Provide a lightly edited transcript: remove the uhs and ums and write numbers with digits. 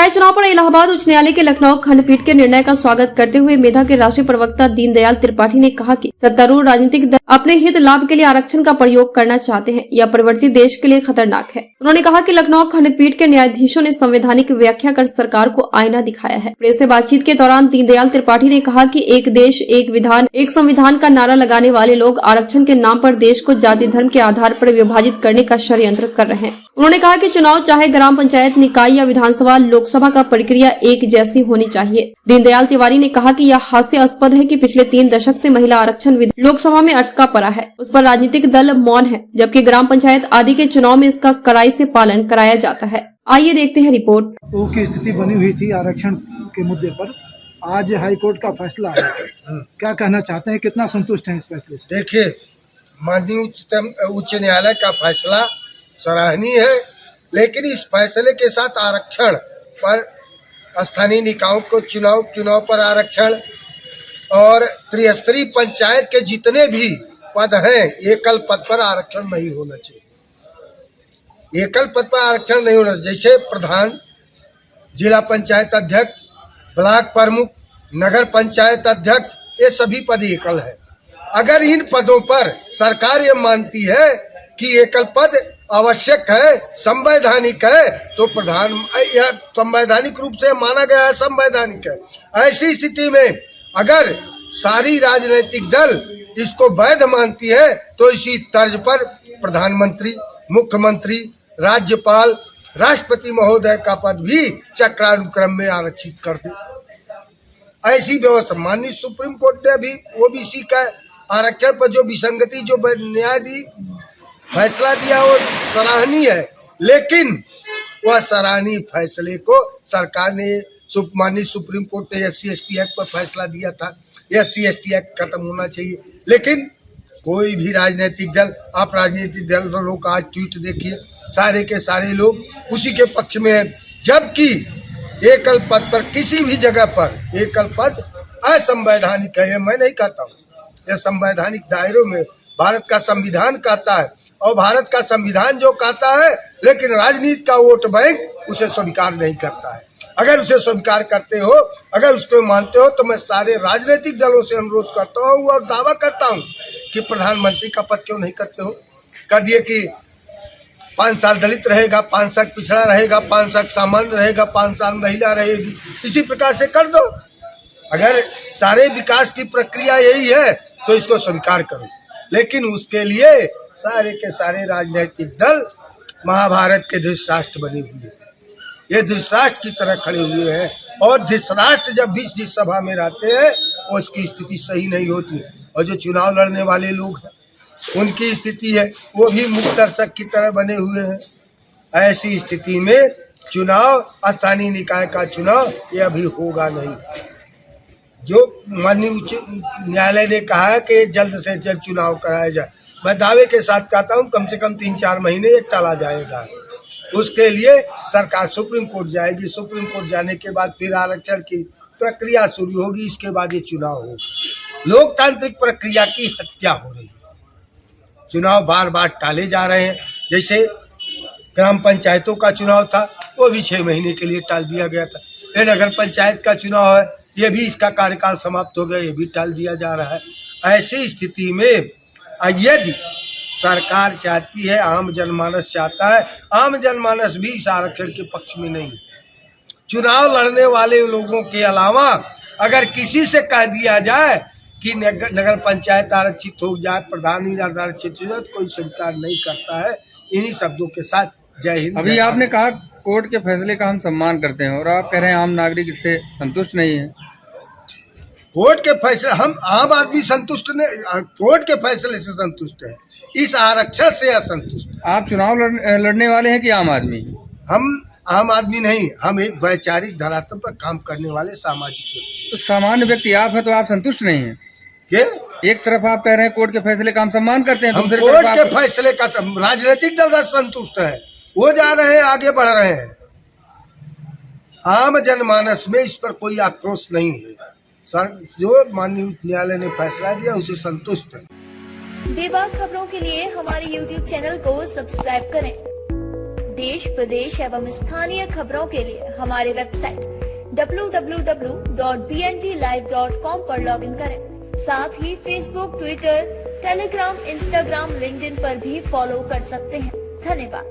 पंचायत चुनाव पर इलाहाबाद उच्च न्यायालय के लखनऊ खंडपीठ के निर्णय का स्वागत करते हुए मेधा के राष्ट्रीय प्रवक्ता दीनदयाल त्रिपाठी ने कहा कि सत्तारूढ़ राजनीतिक दल अपने हित लाभ के लिए आरक्षण का प्रयोग करना चाहते हैं। यह परिवर्तित देश के लिए खतरनाक है। उन्होंने कहा कि लखनऊ खंडपीठ के न्यायाधीशों ने संवैधानिक व्याख्या कर सरकार को आईना दिखाया है। प्रेस से बातचीत के दौरान दीनदयाल त्रिपाठी ने कहा कि एक देश एक विधान एक संविधान का नारा लगाने वाले लोग आरक्षण के नाम पर देश को जाति धर्म के आधार पर विभाजित करने का षड्यंत्र कर रहे हैं। उन्होंने कहा कि चुनाव चाहे ग्राम पंचायत, निकाय या विधानसभा, लोकसभा का प्रक्रिया एक जैसी होनी चाहिए। दीनदयाल तिवारी ने कहा कि यह हास्यास्पद है कि पिछले 3 दशक से महिला आरक्षण लोकसभा में अटका पड़ा है, उस पर राजनीतिक दल मौन है, जबकि ग्राम पंचायत आदि के चुनाव में इसका कड़ाई से पालन कराया जाता है। आइए देखते हैं रिपोर्ट। वो की स्थिति बनी हुई थी आरक्षण के मुद्दे पर, आज हाईकोर्ट का फैसला है। क्या कहना चाहते हैं, कितना संतुष्ट हैं इस फैसले से? देखिए, माननीय उच्च न्यायालय का फैसला सराहनीय है, लेकिन इस फैसले के साथ आरक्षण पर स्थानीय निकायों को चुनाव पर आरक्षण और त्रिस्तरीय पंचायत के जितने भी पद हैं, एकल पद पर आरक्षण नहीं होना चाहिए। एकल पद पर आरक्षण नहीं होना चाहिए। जैसे प्रधान, जिला पंचायत अध्यक्ष, ब्लॉक प्रमुख, नगर पंचायत अध्यक्ष, ये सभी पद एकल है। अगर इन पदों पर सरकार ये मानती है कि एकल पद आवश्यक है, संवैधानिक है, तो प्रधान, यह संवैधानिक रूप से माना गया है, संवैधानिक है। ऐसी स्थिति में अगर सारी राजनीतिक दल इसको वैध मानती है, तो इसी तर्ज पर प्रधानमंत्री, मुख्यमंत्री, राज्यपाल, राष्ट्रपति महोदय का पद भी चक्रानुक्रम में आरक्षित कर दे। ऐसी व्यवस्था माननीय सुप्रीम कोर्ट ने भी ओबीसी का आरक्षण पर जो विसंगति, जो न्यायाधीश फैसला दिया, वो सराहनीय है, लेकिन वह सराहनीय फैसले को सरकार ने, माननीय सुप्रीम कोर्ट ने SC/ST एक्ट पर फैसला दिया था। SC/ST एक्ट खत्म होना चाहिए, लेकिन कोई भी राजनीतिक दल, आप राजनीतिक दलों का आज ट्वीट देखिए, सारे के सारे लोग उसी के पक्ष में है, जबकि एकल पद पर किसी भी जगह पर एकल पद असंवैधानिक है। मैं नहीं कहता हूँ, यह संवैधानिक दायरों में भारत का संविधान कहता है, और भारत का संविधान जो कहता है, लेकिन राजनीति का वोट बैंक उसे स्वीकार नहीं करता है। अगर उसे स्वीकार करते हो, अगर उसको मानते हो, तो मैं सारे राजनीतिक दलों से अनुरोध करता हूँ और दावा करता हूँ कि प्रधानमंत्री का पद क्यों नहीं करते हो? कर दिए कि 5 साल दलित रहेगा, 5 साल पिछड़ा रहेगा, 5 साल सामान्य रहेगा, 5 साल महिला रहेगी, इसी प्रकार से कर दो। अगर सारे विकास की प्रक्रिया यही है, तो इसको स्वीकार करो। लेकिन उसके लिए सारे के सारे राजनीतिक दल महाभारत के धृतराष्ट्र बने हुए हैं, ये धृतराष्ट्र की तरह खड़े हुए हैं, और धृतराष्ट्र जब भी जिस सभा में रहते हैं, उसकी स्थिति सही नहीं होती। और जो चुनाव लड़ने वाले लोग हैं, उनकी स्थिति है, वो भी मुक्त दर्शक की तरह बने हुए हैं। ऐसी स्थिति में चुनाव, स्थानीय निकाय का चुनाव, ये अभी होगा नहीं। जो माननीय उच्च न्यायालय ने कहा है कि जल्द से जल्द चुनाव कराया जाए, मैं दावे के साथ कहता हूँ कम से कम 3-4 महीने ये टाला जाएगा। उसके लिए सरकार सुप्रीम कोर्ट जाएगी, सुप्रीम कोर्ट जाने के बाद फिर आरक्षण की प्रक्रिया शुरू होगी, इसके बाद ये चुनाव होगा। लोकतांत्रिक प्रक्रिया की हत्या हो रही है। चुनाव बार बार टाले जा रहे हैं। जैसे ग्राम पंचायतों का चुनाव था, वो भी 6 महीने के लिए टाल दिया गया था। फिर नगर पंचायत का चुनाव है, ये भी इसका कार्यकाल समाप्त हो गया, ये भी टाल दिया जा रहा है। ऐसी स्थिति में यदि सरकार चाहती है, आम जनमानस चाहता है, आम जनमानस भी इस आरक्षण के पक्ष में नहीं है। चुनाव लड़ने वाले लोगों के अलावा अगर किसी से कह दिया जाए कि नगर पंचायत आरक्षित हो जाए, प्रधान आरक्षित हो जाए, तो कोई स्वीकार नहीं करता है। इन्हीं शब्दों के साथ जय हिंद। अभी आपने कहा कोर्ट के फैसले का हम सम्मान करते हैं, और आप कह रहे हैं आम नागरिक इससे संतुष्ट नहीं है। कोर्ट के फैसले, हम आम आदमी संतुष्ट नहीं, कोर्ट के फैसले से संतुष्ट है, इस आरक्षण से असंतुष्ट है। आप चुनाव लड़ने वाले हैं कि आम आदमी? हम आम आदमी नहीं, हम एक वैचारिक धरातल पर काम करने वाले सामाजिक व्यक्ति। तो सामान्य व्यक्ति आप है, तो आप संतुष्ट नहीं है? एक तरफ आप कह रहे हैं कोर्ट के फैसले का हम सम्मान करते हैं, दूसरी कोर्ट तरफ के फैसले का राजनीतिक दल संतुष्ट है, वो जा रहे हैं, आगे बढ़ रहे हैं। आम जनमानस में इस पर कोई आक्रोश नहीं है। सर, जो माननीय उच्च न्यायालय ने फैसला दिया उसे संतुष्ट है। बेबाक खबरों के लिए हमारे YouTube चैनल को सब्सक्राइब करें, देश प्रदेश एवं स्थानीय खबरों के लिए हमारे वेबसाइट www.bntlive.com पर लॉगिन करें। साथ ही Facebook, Twitter, Telegram, Instagram, LinkedIn पर भी फॉलो कर सकते हैं। धन्यवाद।